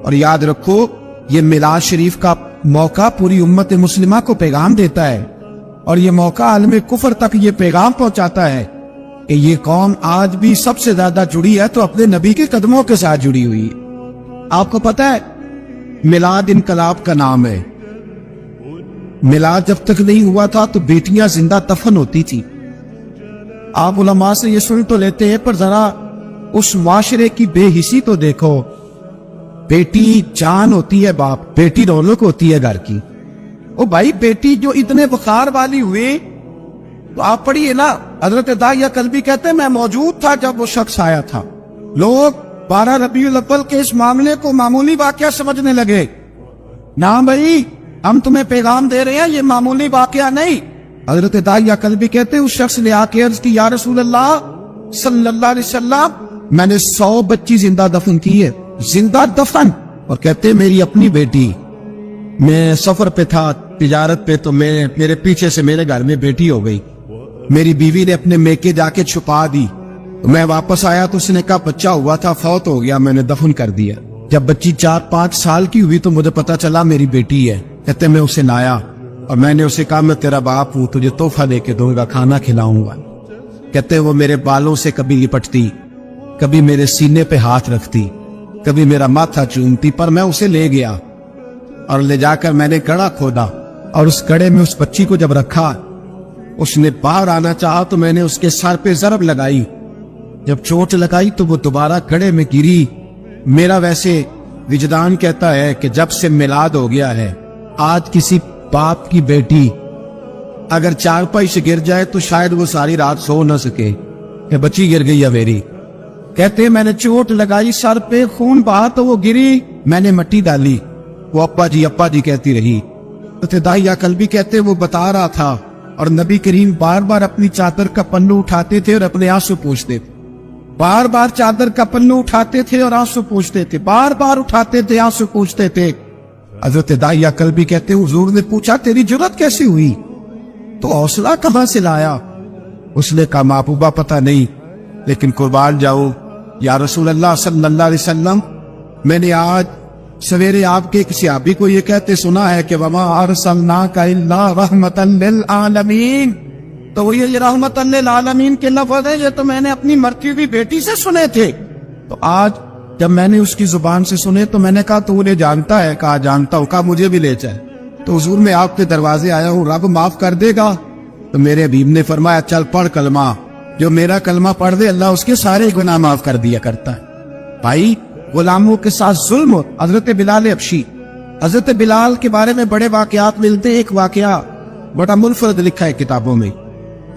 اور یاد رکھو یہ میلاد شریف کا موقع پوری امت مسلمہ کو پیغام دیتا ہے، اور یہ موقع عالم کفر تک یہ پیغام پہنچاتا ہے کہ یہ قوم آج بھی سب سے زیادہ جڑی ہے تو اپنے نبی کے قدموں کے ساتھ جڑی ہوئی ہے۔ آپ کو پتہ ہے میلاد انقلاب کا نام ہے۔ میلاد جب تک نہیں ہوا تھا تو بیٹیاں زندہ دفن ہوتی تھی۔ آپ علماء سے یہ سن تو لیتے ہیں، پر ذرا اس معاشرے کی بے حسی تو دیکھو۔ بیٹی جان ہوتی ہے باپ، بیٹی رونق ہوتی ہے گھر کی۔ او بھائی بیٹی جو اتنے بخار والی ہوئی تو آپ پڑھیے نا، حضرت داعیہ کلبی کہتے ہیں میں موجود تھا جب وہ شخص آیا تھا۔ لوگ 12 ربیع الاول کے اس معاملے کو معمولی واقعہ سمجھنے لگے۔ نہ بھائی ہم تمہیں پیغام دے رہے ہیں، یہ معمولی واقعہ نہیں۔ حضرت داعیہ کلبی کہتے ہیں اس شخص نے آ کے عرض کی یا رسول اللہ صلی اللہ علیہ وسلم میں نے 100 بچی زندہ دفن کی ہے، زندہ دفن۔ اور کہتے میری اپنی بیٹی، میں سفر پہ تھا تجارت پہ، تو میرے پیچھے سے میرے گھر میں بیٹی ہو گئی، میری بیوی نے اپنے میکے جا کے چھپا دی، میں واپس آیا تو اس نے کہا بچہ ہوا تھا فوت ہو گیا، میں نے دفن کر دیا۔ جب بچی 4-5 سال کی ہوئی تو مجھے پتا چلا میری بیٹی ہے۔ کہتے میں اسے لایا اور میں نے اسے کہا میں تیرا باپ ہوں، تجھے تحفہ دے کے دوں گا، کھانا کھلاؤں گا۔ کہتے وہ میرے بالوں سے کبھی لپٹتی، کبھی میرے سینے پہ ہاتھ رکھتی، کبھی میرا ماتھا چومتی، پر میں اسے لے گیا اور لے جا کر میں نے کڑا کھودا، اور اس کڑے میں اس بچی کو جب رکھا، اس نے باہر آنا چاہا تو میں نے اس کے سر پہ ضرب لگائی، جب چوٹ لگائی تو وہ دوبارہ کڑے میں گری۔ میرا ویسے وجدان کہتا ہے کہ جب سے میلاد ہو گیا ہے، آج کسی باپ کی بیٹی اگر چارپائی سے گر جائے تو شاید وہ ساری رات سو نہ سکے کہ بچی گر گئی ہے میری۔ کہتے ہیں میں نے چوٹ لگائی، سر پہ خون بہا تو وہ گری، میں نے مٹی ڈالی، وہ ابا جی کہتی رہی۔ تو داعیہ کلبی کہتے وہ بتا رہا تھا، اور نبی کریم بار بار اپنی چادر کا پلو اٹھاتے تھے اور اپنے آنسو پوچھتے تھے، بار بار چادر کا پلو اٹھاتے تھے اور آنسو پوچھتے تھے، بار بار اٹھاتے تھے آنسو پوچھتے تھے۔ حضرت داعیہ کلبی کہتے حضور نے پوچھا تیری جرت کیسی ہوئی، تو حوصلہ کہاں سے لایا؟ اس نے کہا محبوبہ پتہ نہیں، لیکن قربان جاؤ یا رسول اللہ صلی اللہ علیہ وسلم، میں نے آج سویرے آپ کے کسی صحابی کو یہ کہتے سنا ہے کہ وما ارسلناک الا رحمتا للعالمین، تو وہ یہ رحمتا للعالمین کے لفظ ہے یہ تو میں نے اپنی مرتی ہوئی بیٹی سے سنے تھے۔ تو آج جب میں نے اس کی زبان سے سنے تو میں نے کہا تو انہیں جانتا ہے؟ کہا جانتا ہوں۔ کہا مجھے بھی لے چل۔ تو حضور میں آپ کے دروازے آیا ہوں، رب معاف کر دے گا؟ تو میرے حبیب نے فرمایا چل پڑھ کلمہ، جو میرا کلمہ پڑھ دے اللہ اس کے سارے گناہ معاف کر دیا کرتا ہے۔ بھائی غلاموں کے ساتھ ظلم، حضرت بلال حبشی، حضرت بلال کے بارے میں بڑے واقعات ملتے ہیں۔ ایک واقعہ بڑا منفرد لکھا ہے کتابوں میں۔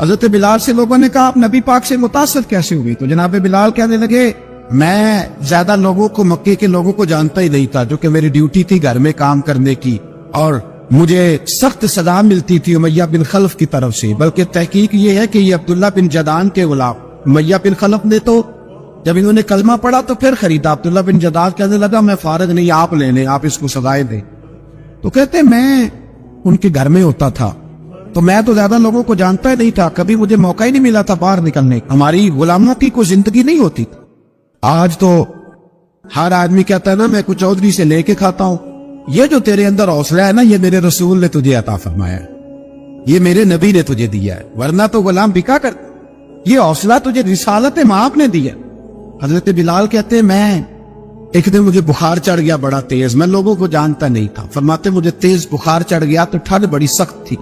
حضرت بلال سے لوگوں نے کہا آپ نبی پاک سے متاثر کیسے ہوئی؟ تو جناب بلال کہنے لگے میں زیادہ لوگوں کو، مکے کے لوگوں کو جانتا ہی نہیں تھا، جو کہ میری ڈیوٹی تھی گھر میں کام کرنے کی، اور مجھے سخت سزا ملتی تھی امیہ بن خلف کی طرف سے۔ بلکہ تحقیق یہ ہے کہ یہ عبداللہ بن جدعان کے غلام امیہ بن خلف نے تو جب انہوں نے کلمہ پڑھا تو پھر خریدا۔ عبداللہ بن جدعان کہنے لگا میں فارغ نہیں، آپ لے لیں، آپ اس کو سزائیں دیں۔ تو کہتے میں ان کے گھر میں ہوتا تھا تو میں تو زیادہ لوگوں کو جانتا ہی نہیں تھا، کبھی مجھے موقع ہی نہیں ملا تھا باہر نکلنے۔ ہماری غلاموں کی کوئی زندگی نہیں ہوتی۔ آج تو ہر آدمی کہتا ہے نا میں کچھ چودھری سے لے کے کھاتا ہوں۔ یہ جو تیرے اندر حوصلہ ہے نا، یہ میرے رسول نے تجھے عطا فرمایا ہے، یہ میرے نبی نے تجھے دیا ہے، ورنہ تو غلام بکا کر۔ یہ حوصلہ تجھے رسالت مآب نے دیا۔ حضرت بلال کہتے ہیں میں ایک دن مجھے بخار چڑھ گیا بڑا تیز، میں لوگوں کو جانتا نہیں تھا۔ فرماتے مجھے تیز بخار چڑھ گیا تو ٹھنڈ بڑی سخت تھی،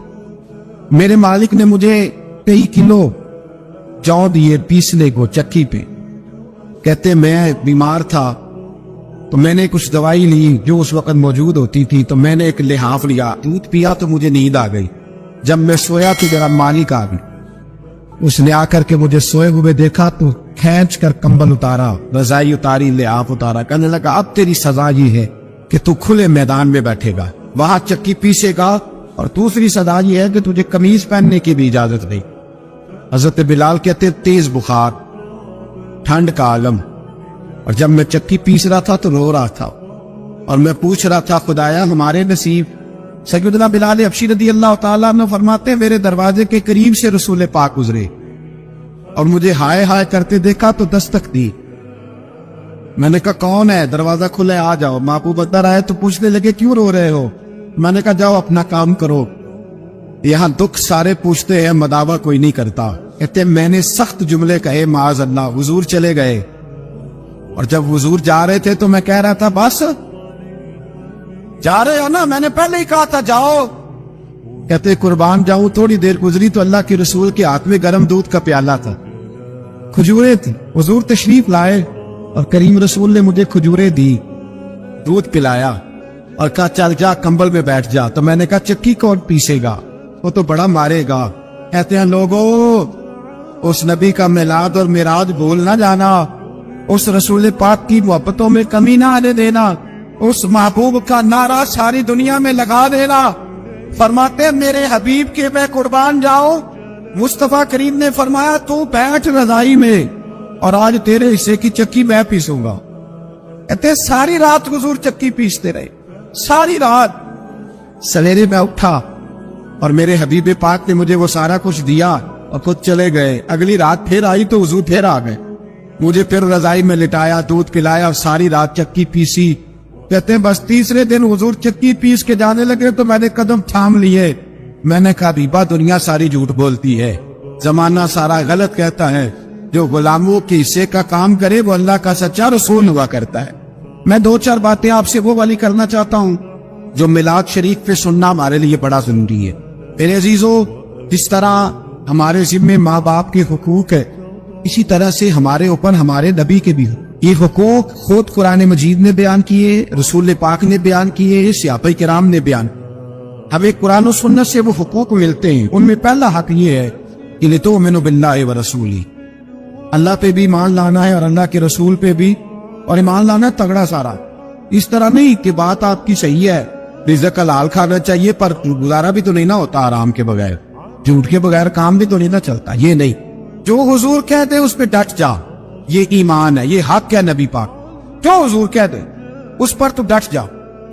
میرے مالک نے مجھے 23 کلو جو دیے پیسنے کو چکی پہ۔ کہتے میں بیمار تھا تو میں نے کچھ دوائی لی جو اس وقت موجود ہوتی تھی، تو میں نے ایک لحاف لیا، دودھ پیا تو مجھے نیند آ گئی۔ جب میں سویا تو میرا مالک آ گیا، اس نے آ کر کے مجھے سوئے ہوئے دیکھا تو کھینچ کر کمبل اتارا، رضائی اتاری، لحاف اتارا، کہنے لگا اب تیری سزا یہ ہے کہ تو کھلے میدان میں بیٹھے گا، وہاں چکی پیسے گا، اور دوسری سزا یہ ہے کہ تجھے قمیض پہننے کی بھی اجازت نہیں۔ حضرت بلال کہتے تیز بخار، ٹھنڈ کا عالم، اور جب میں چکی پیس رہا تھا تو رو رہا تھا، اور میں پوچھ رہا تھا خدایا ہمارے نصیب۔ سیدنا بلال حبشی رضی اللہ تعالیٰ عنہ فرماتے میرے دروازے کے قریب سے رسول پاک گزرے اور مجھے ہائے ہائے کرتے دیکھا تو دستک دی۔ میں نے کہا کون ہے؟ دروازہ کھلا ہے، آ جاؤ۔ محبوب اندر آئے تو پوچھنے لگے کیوں رو رہے ہو؟ میں نے کہا جاؤ اپنا کام کرو، یہاں دکھ سارے پوچھتے ہیں، مداوا کوئی نہیں کرتا۔ کہتے میں نے سخت جملے کہے معاذ اللہ، حضور چلے گئے، اور جب حضور جا رہے تھے تو میں کہہ رہا تھا بس جا رہے ہو نا، میں نے پہلے ہی کہا تھا جاؤ۔ کہتے قربان جاؤں، تھوڑی دیر گزری تو اللہ کے رسول کے ہاتھ میں گرم دودھ کا پیالہ تھا، کھجوریں تھی، حضور تشریف لائے اور کریم رسول نے مجھے کھجوریں دی، دودھ پلایا اور کہا چل جا کمبل میں بیٹھ جا۔ تو میں نے کہا چکی کون پیسے گا، وہ تو بڑا مارے گا۔ کہتے ہیں لوگوں اس نبی کا میلاد اور معراج بھول نہ جانا، اس رسول پاک کی محبتوں میں کمی نہ آنے دینا، اس محبوب کا نعرہ ساری دنیا میں لگا دینا۔ فرماتے ہیں میرے حبیب کے میں قربان جاؤں، مصطفیٰ کریم نے فرمایا تو بیٹھ رضائی میں اور آج تیرے حصے کی چکی میں پیسوں گا۔ کہتے ہیں ساری رات حضور چکی پیستے رہے، ساری رات۔ سویرے میں اٹھا اور میرے حبیب پاک نے مجھے وہ سارا کچھ دیا اور خود چلے گئے۔ اگلی رات پھر آئی تو حضور پھر آ گئے، مجھے پھر رضائی میں لٹایا، دودھ پلایا اور ساری رات چکی پیسی۔ کہتے ہیں بس تیسرے دن حضور چکی پیس کے جانے لگے تو میں نے قدم تھام لیے۔ میں نے کہا بیبا دنیا ساری جھوٹ بولتی ہے، زمانہ سارا غلط کہتا ہے، جو غلاموں کے حصے کا کام کرے وہ اللہ کا سچا رسول ہوا کرتا ہے۔ میں دو چار باتیں آپ سے وہ والی کرنا چاہتا ہوں جو میلاد شریف پہ سننا ہمارے لیے بڑا ضروری ہے۔ میرے عزیزو، جس طرح ہمارے ذمے ماں باپ کے حقوق ہے، اسی طرح سے ہمارے اوپر ہمارے نبی کے بھی یہ حقوق خود قرآن مجید نے بیان کیے، رسول پاک نے بیان کیے، صحابہ کرام نے بیان کیے۔ ہمیں قرآن و سنت سے وہ حقوق ملتے ہیں، ان میں پہلا حق یہ ہے کہ لِتُؤْمِنُوا بِاللَّهِ وَرَسُولِهِ، اللہ پہ بھی ایمان لانا ہے اور اللہ کے رسول پہ بھی، اور ایمان لانا ہے تگڑا سارا۔ اس طرح نہیں کہ بات آپ کی صحیح ہے، رزق حلال کھانا چاہیے پر گزارا بھی تو نہیں نہ ہوتا آرام کے بغیر، جھوٹ کے بغیر کام بھی تو نہیں نہ چلتا، یہ نہیں۔ جو حضور کہتے اس پہ ڈٹ جا، یہ ایمان ہے، یہ حق ہے نبی پاک، جو حضور کہتے اس پر تو ڈٹ جا۔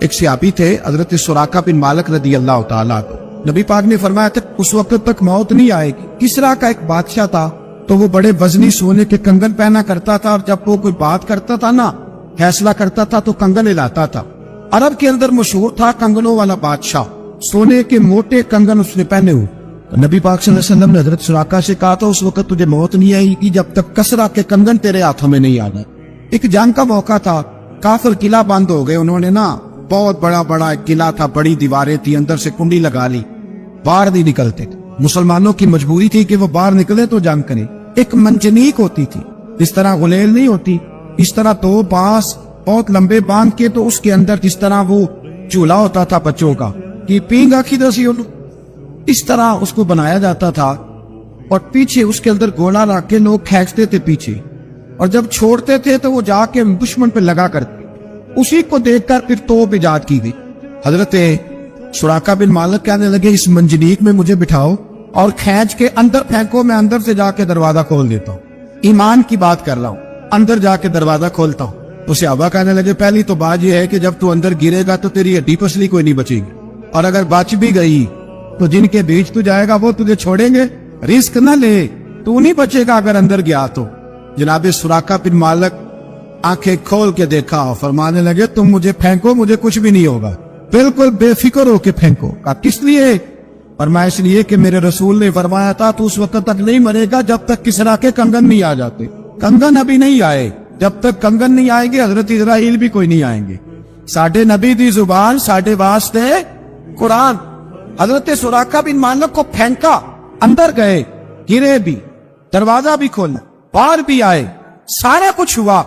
ایک صحابی تھے حضرت سراقہ بن مالک رضی اللہ تعالیٰ عنہ، نبی پاک نے فرمایا تھا اس وقت تک موت نہیں آئے گی۔ کسرا کا ایک بادشاہ تھا تو وہ بڑے وزنی سونے کے کنگن پہنا کرتا تھا، اور جب وہ کوئی بات کرتا تھا نا، فیصلہ کرتا تھا تو کنگن ہلاتا تھا۔ عرب کے اندر مشہور تھا کنگنوں والا بادشاہ، سونے کے موٹے کنگن اس نے پہنے ہوئے۔ نبی پاک صلی اللہ علیہ وسلم نے حضرت سراقہ سے کہا تھا اس وقت تجھے موت نہیں آئی گی جب تک کسرا کے کنگن تیرے ہاتھوں میں نہیں آ جائے۔ ایک جنگ کا موقع تھا، کافر قلعہ بند ہو گئے، انہوں نے نا بہت بڑا ایک قلعہ تھا، بڑی دیواریں تھی، اندر سے کنڈی لگا لی، باہر نہیں نکلتے تھے۔ مسلمانوں کی مجبوری تھی کہ وہ باہر نکلے تو جنگ کریں۔ ایک منجنیق ہوتی تھی، جس طرح غلیل نہیں ہوتی، اس طرح دو بانس بہت لمبے باندھ کے تو اس کے اندر جس طرح وہ چولہا ہوتا تھا بچوں کا کہ پینگا کی دسی اس طرح اس کو بنایا جاتا تھا، اور پیچھے اس کے اندر گولا رکھ کے لوگ کھینچتے تھے پیچھے، اور جب چھوڑتے تھے تو وہ جا کے دشمن پہ لگا کرتے۔ اسی کو دیکھ کر پھر توپ ایجاد کی گئی۔ حضرت سراقہ بن مالک کہنے لگے اس منجنیق میں مجھے بٹھاؤ اور کھینچ کے اندر پھینکو، میں اندر سے جا کے دروازہ کھول دیتا ہوں، ایمان کی بات کر رہا ہوں، اندر جا کے دروازہ کھولتا ہوں۔ تو صحابہ کہنے لگے پہلی تو بات یہ ہے کہ جب تو اندر گرے گا تو تیری ہڈی پسلی کوئی نہیں بچے گی، اور اگر بچ بھی گئی تو جن کے بیچ تو جائے گا وہ تجھے چھوڑیں گے، رسک نہ لے، تو نہیں بچے گا اگر اندر گیا تو۔ جناب سراقہ بن مالک آنکھیں کھول کے دیکھا، فرمانے لگے تم مجھے پھینکو، مجھے کچھ بھی نہیں ہوگا، بالکل بے فکر ہو کے پھینکو۔ کہا کس لیے؟ فرمایا اس لیے کہ میرے رسول نے فرمایا تھا تو اس وقت تک نہیں مرے گا جب تک کسرا کے کنگن نہیں آ جاتے۔ کنگن ابھی نہیں آئے، جب تک کنگن نہیں آئیں گے حضرت اسرائیل بھی کوئی نہیں آئیں گے۔ ساڈے نبی دی زبان ساڈے واسطے قرآن۔ حضرت سراقہ بن مالک کو پھینکا، اندر گئے، گرے بھی، دروازہ بھی کھولا، باہر بھی آئے، سارا کچھ ہوا،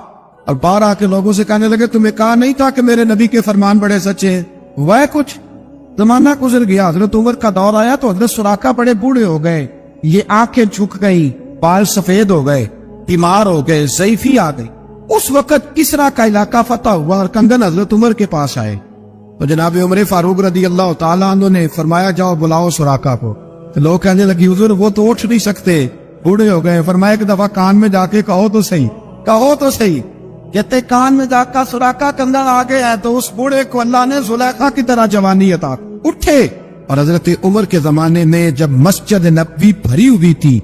اور باہر آ کے لوگوں سے کہنے لگے تمہیں کہا نہیں تھا کہ میرے نبی کے فرمان بڑے سچے ہیں؟ وہ کچھ زمانہ گزر گیا، حضرت عمر کا دور آیا تو حضرت سراقہ بڑے بوڑھے ہو گئے، یہ آنکھیں جھک گئی، بال سفید ہو گئے، بیمار ہو گئے، ضعیفی آ گئی۔ اس وقت کسرا کا علاقہ فتح ہوا اور کنگن حضرت عمر کے پاس آئے، تو جناب عمر فاروق رضی اللہ تعالیٰ عنہ نے فرمایا جاؤ بلاؤ سراقہ کو۔ تو لوگ کہنے لگے حضور وہ تو اٹھ نہیں سکتے، بوڑھے ہو گئے۔ فرمایا ایک دفعہ کان میں جا کے کہو تو صحیح، کہو تو صحیح۔ کہتے کان میں جا کر سراقہ کنگن آ گیا تو اس بوڑھے کو اللہ نے زلیخا کی طرح جوانی عطا اٹھے۔ اور حضرت عمر کے زمانے میں جب مسجد نبوی بھری ہوئی تھی،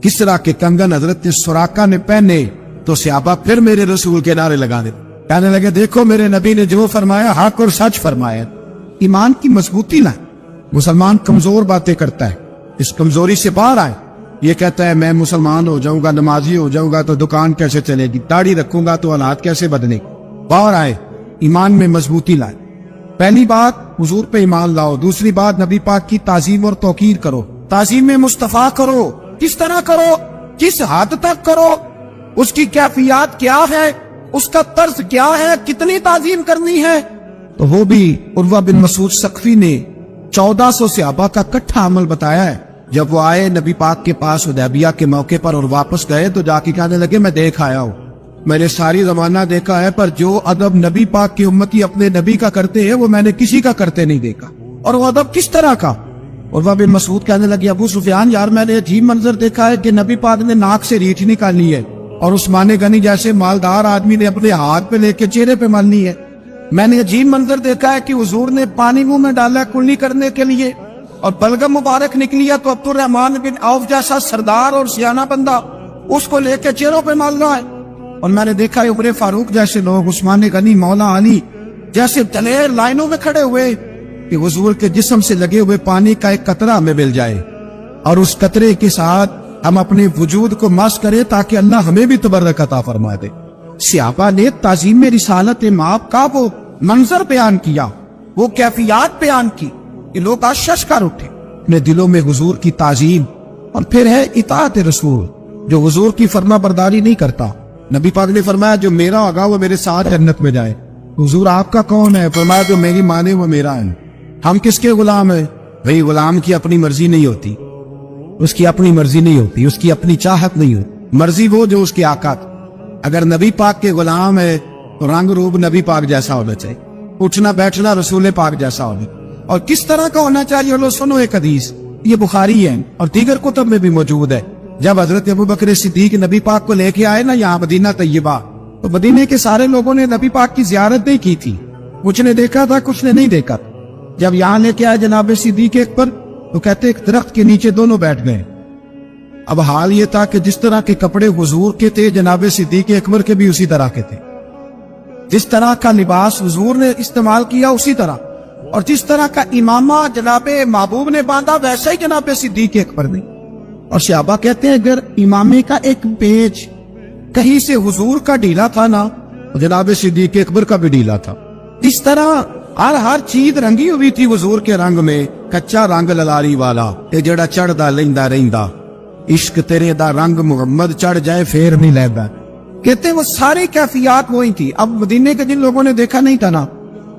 کسرا کے کنگن حضرت سراقہ نے پہنے تو صحابہ پھر میرے رسول کے نعرے لگا دے، کہنے لگے دیکھو میرے نبی نے جو فرمایا حق اور سچ فرمایا۔ ایمان کی مضبوطی لائیں۔ مسلمان کمزور باتیں کرتا ہے، اس کمزوری سے باہر آئے۔ یہ کہتا ہے میں مسلمان ہو جاؤں گا، نمازی ہو جاؤں گا تو دکان کیسے چلے گی، داڑھی رکھوں گا تو حالات کیسے بدلے گی۔ باہر آئے، ایمان میں مضبوطی لائے۔ پہلی بات حضور پہ ایمان لاؤ، دوسری بات نبی پاک کی تعظیم اور توقیر کرو، تعظیم مصطفیٰ کرو۔ کس طرح کرو، کس حد تک کرو، اس کی کیفیات کیا ہے، اس کا طرز کیا ہے، کتنی تعظیم کرنی ہے۔ تو وہ بھی عروہ بن مسعود ثقفی نے 1400 صحابہ کا کٹھا عمل بتایا ہے۔ جب وہ آئے نبی پاک کے پاس حدیبیہ کے موقع پر اور واپس گئے تو جا کے کہنے لگے میں دیکھ آیا ہوں، میں نے ساری زمانہ دیکھا ہے، پر جو ادب نبی پاک کی امتی اپنے نبی کا کرتے ہیں وہ میں نے کسی کا کرتے نہیں دیکھا۔ اور وہ ادب کس طرح کا؟ عروہ بن مسعود کہنے لگے ابو سفیان یار میں نے عجیب منظر دیکھا ہے کہ نبی پاک نے ناک سے ریٹھ نکالی ہے اور عثمان غنی جیسے مالدار آدمی نے اپنے ہاتھ پہ لے کے چہرے پہ ملنی ہے۔ میں نے عجیب منظر دیکھا ہے کہ حضور نے پانی منہ میں ڈالا کلی کرنے کے لیے اور بلغم مبارک نکلی ہے تو عبد الرحمن بن عوف جیسا سردار اور سیانہ بندہ اس کو لے کے چہروں پہ مال رہا ہے۔ اور میں نے دیکھا ہے عمر فاروق جیسے لوگ، عثمان غنی، مولا علی جیسے دلیر لائنوں میں کھڑے ہوئے کہ حضور کے جسم سے لگے ہوئے پانی کا ایک قطرہ ہمیں مل جائے اور اس قطرے کے ساتھ ہم اپنے وجود کو مس کریں تاکہ اللہ ہمیں بھی تبرک عطا فرما دے۔ صحابہ نے تعظیم رسالت مآب کا وہ منظر بیان کیا، وہ کیفیات بیان کی کہ لوگ آشش کر اٹھے اپنے دلوں میں حضور کی تعظیم۔ اور پھر ہے اطاعت رسول، جو حضور کی فرما برداری نہیں کرتا۔ نبی پاک نے فرمایا جو میرا ہوگا وہ میرے ساتھ جنت میں جائے۔ حضور آپ کا کون ہے؟ فرمایا جو میری مانے وہ میرا ہے۔ ہم کس کے غلام ہیں؟ بھئی غلام کی اپنی مرضی نہیں ہوتی، اس کی اپنی مرضی نہیں ہوتی، اس کی اپنی چاہت نہیں ہوتی، مرضی وہ جو اس کے آقا کی۔ اگر نبی پاک کے غلام ہے تو رنگ روپ نبی پاک جیسا ہونا چاہیے، اٹھنا بیٹھنا رسول پاک جیسا ہونا۔ اور کس طرح کا ہونا چاہیے؟ لو سنو ایک حدیث، یہ بخاری ہے اور دیگر کتب میں بھی موجود ہے۔ جب حضرت ابوبکر صدیق نبی پاک کو لے کے آئے نا یہاں مدینہ طیبہ، تو مدینے کے سارے لوگوں نے نبی پاک کی زیارت نہیں کی تھی، کچھ نے دیکھا تھا کچھ نے نہیں دیکھا تھا۔ جب یہاں لے کے آئے جناب صدیق اکبر تو کہتے ایک درخت کے نیچے دونوں بیٹھ گئے۔ اب حال یہ تھا کہ جس طرح کے کپڑے حضور کے تھے جناب صدیق اکبر کے بھی اسی طرح کے تھے، جس طرح کا لباس حضور نے استعمال کیا اسی طرح، اور جس طرح کا امامہ جناب محبوب نے باندھا ویسا ہی جناب صدیق اکبر نے۔ اور صحابہ کہتے ہیں اگر امامے کا ایک پیچ کہیں سے حضور کا ڈھیلا تھا نا تو جناب صدیق اکبر کا بھی ڈھیلا تھا۔ اس طرح ہر چیز رنگی ہوئی تھی حضور کے رنگ میں، کچا رنگ للاری والا تے جڑا چڑھدا لیندا رہندا، عشق تیرے دا رنگ محمد چڑھ جائے پھر نہیں لیدا۔ کہتے ہیں وہ ساری کیفیات وہی تھی۔ اب مدینے کے جن لوگوں نے دیکھا نہیں تھا نا،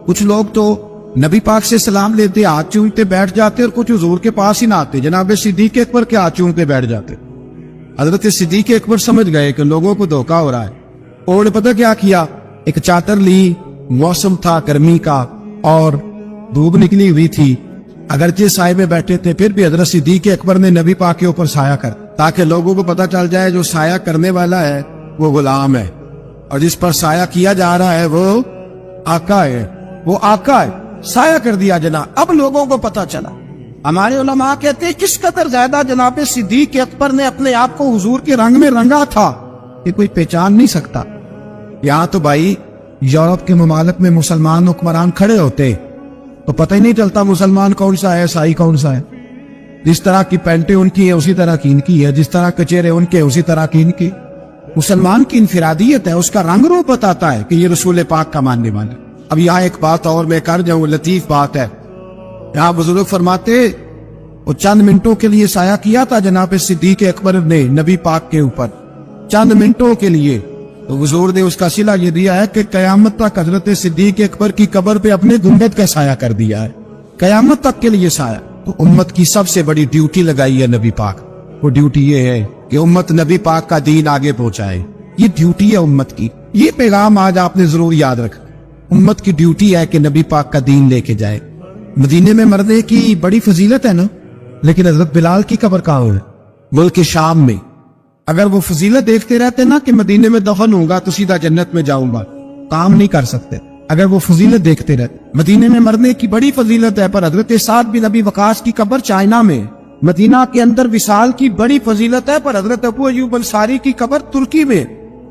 کچھ لوگ تو نبی پاک سے سلام لیتے ہاتھ چومتے بیٹھ جاتے اور کچھ حضور کے پاس ہی نہ آتے، جناب صدیق اکبر کے ہاتھ چومتے بیٹھ جاتے۔ حضرت صدیق اکبر سمجھ گئے کہ لوگوں کو دھوکا ہو رہا ہے، انہوں نے پتہ کیا کیا، ایک چادر لی، موسم تھا گرمی کا اور دھوپ نکلی ہوئی تھی، اگرچہ سائے میں بیٹھے تھے پھر بھی حضرت صدیق اکبر نے نبی پاک کے اوپر سایہ کر تاکہ لوگوں کو پتہ چل جائے جو سایہ کرنے والا ہے وہ غلام ہے اور جس پر سایہ کیا جا رہا ہے وہ آقا ہے، وہ آقا ہے۔ سایہ کر دیا جناب، اب لوگوں کو پتہ چلا۔ ہمارے علماء کہتے ہیں کس قدر زیادہ جناب صدیق اکبر نے اپنے آپ کو حضور کے رنگ میں رنگا تھا کہ کوئی پہچان نہیں سکتا۔ یہاں تو بھائی یورپ کے ممالک میں مسلمان حکمران کھڑے ہوتے تو پتہ ہی نہیں چلتا مسلمان کون سا ہے عیسائی کون سا ہے۔ جس طرح کی پینٹیں ان کی ہے اسی طرح کی ان کی ہے، جس طرح کے چہرے ان کے اسی طرح کی ان کے۔ مسلمان کی انفرادیت ہے، اس کا رنگ روپ بتاتا ہے کہ یہ رسول پاک کا ماننے والا۔ اب یہاں ایک بات اور میں کر جاؤں، لطیف بات ہے۔ یہاں بزرگ فرماتے وہ چند منٹوں کے لیے سایہ کیا تھا جناب صدیق اکبر نے نبی پاک کے اوپر، چند منٹوں کے لیے، تو حضور نے اس کا صلہ یہ دیا ہے کہ قیامت تک حضرت صدیق اکبر کی قبر پہ اپنے گنبد کا سایہ کر دیا ہے، قیامت تک کے لیے سایہ۔ تو امت کی سب سے بڑی ڈیوٹی لگائی ہے نبی پاک، وہ ڈیوٹی یہ ہے کہ امت نبی پاک کا دین آگے پہنچائے، یہ ڈیوٹی ہے امت کی۔ یہ پیغام آج آپ نے ضرور یاد رکھا، امت کی ڈیوٹی ہے کہ نبی پاک کا دین لے کے جائے۔ مدینے میں مرنے کی بڑی فضیلت ہے نا، لیکن حضرت بلال کی قبر کہاں ہے؟ ملک شام میں۔ اگر وہ فضیلت دیکھتے رہتے نا کہ مدینے میں دفن ہوں گا تو سیدھا جنت میں جاؤں گا، کام نہیں کر سکتے۔ اگر وہ فضیلت دیکھتے رہتے، مدینے میں مرنے کی بڑی فضیلت ہے، پر حضرت سعد بن ابی وقاص کی قبر چائنا میں، مدینہ کے اندر وصال کی بڑی فضیلت ہے، پر حضرت ابو ایوب انصاری کی قبر ترکی میں۔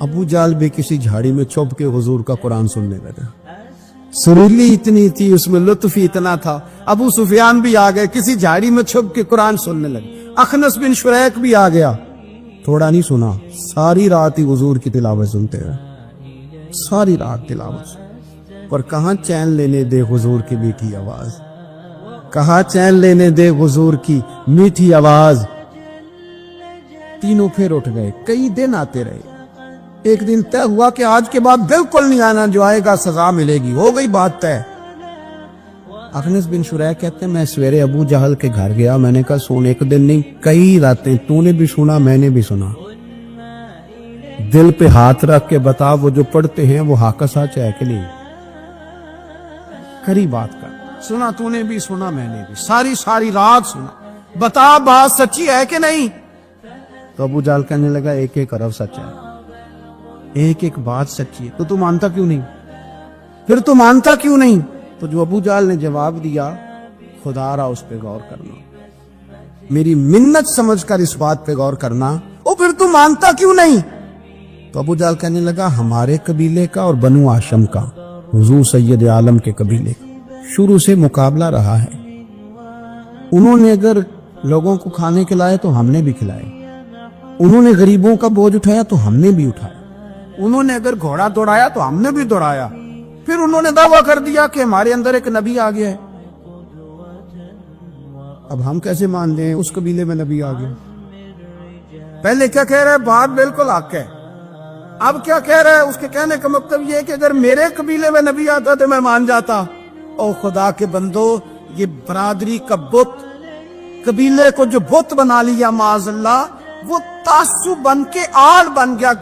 ابو جال بھی کسی جھاڑی میں چھپ کے حضور کا قرآن سننے لگا. سریلی اتنی تھی, اس میں لطف ہی اتنا تھا. ابو سفیان بھی آ گئے, کسی جھاڑی میں چھپ کے قرآن سننے لگے. اخنس بن شریک بھی آ گیا, تھوڑا نہیں سنا, ساری رات ہی حضور کی تلاوت سنتے رہے, ساری رات تلاوت. پر کہاں چین لینے دے حضور کی میٹھی آواز, کہاں چین لینے دے حضور کی میٹھی آواز. تینوں پھر اٹھ گئے, کئی دن آتے رہے. ایک دن طے ہوا کہ آج کے بعد بالکل نہیں آنا, جو آئے گا سزا ملے گی. ہو گئی بات طے. اخنس بن شریک کہتے ہیں میں سویرے ابو جہل کے گھر گیا, میں نے کہا سن, ایک دن نہیں کئی راتیں تو نے بھی سنا میں نے بھی سنا, دل پہ ہاتھ رکھ کے بتا وہ جو پڑھتے ہیں وہ حق سچ ہے کہ نہیں, کری بات کر. سنا تو نے بھی سنا میں نے بھی, ساری رات سنا, بتا بات سچی ہے کہ نہیں. تو ابو جہل کہنے لگا ایک ایک حرف سچ ہے, ایک ایک بات سچی ہے, تو مانتا کیوں نہیں, پھر تو مانتا کیوں نہیں. تو جو ابو جہل نے جواب دیا, خدا را اس پہ غور کرنا, میری منت سمجھ کر اس بات پہ غور کرنا, او پھر تو مانتا کیوں نہیں. تو ابو جہل کہنے لگا ہمارے قبیلے کا اور بنو ہاشم کا, حضور سید عالم کے قبیلے کا شروع سے مقابلہ رہا ہے. انہوں نے اگر لوگوں کو کھانے کھلائے تو ہم نے بھی کھلائے, انہوں نے غریبوں کا بوجھ اٹھایا تو ہم نے بھی اٹھایا, انہوں نے اگر گھوڑا دوڑایا تو ہم نے بھی دوڑایا. پھر انہوں نے دعویٰ کر دیا کہ ہمارے اندر ایک نبی آ گیا ہے. اب ہم کیسے مان لیں اس قبیلے میں نبی آ گیا. پہلے کیا کہہ رہے ہیں, بات بالکل حق ہے. اب کیا کہہ رہے ہیں, اس کے کہنے کا مطلب یہ ہے کہ اگر میرے قبیلے میں نبی آتا تو میں مان جاتا. او خدا کے بندو, یہ برادری کا بت, قبیلے کو جو بت بنا لیا معاذ اللہ, وہ تعصب بن کے آڑ بن گیا.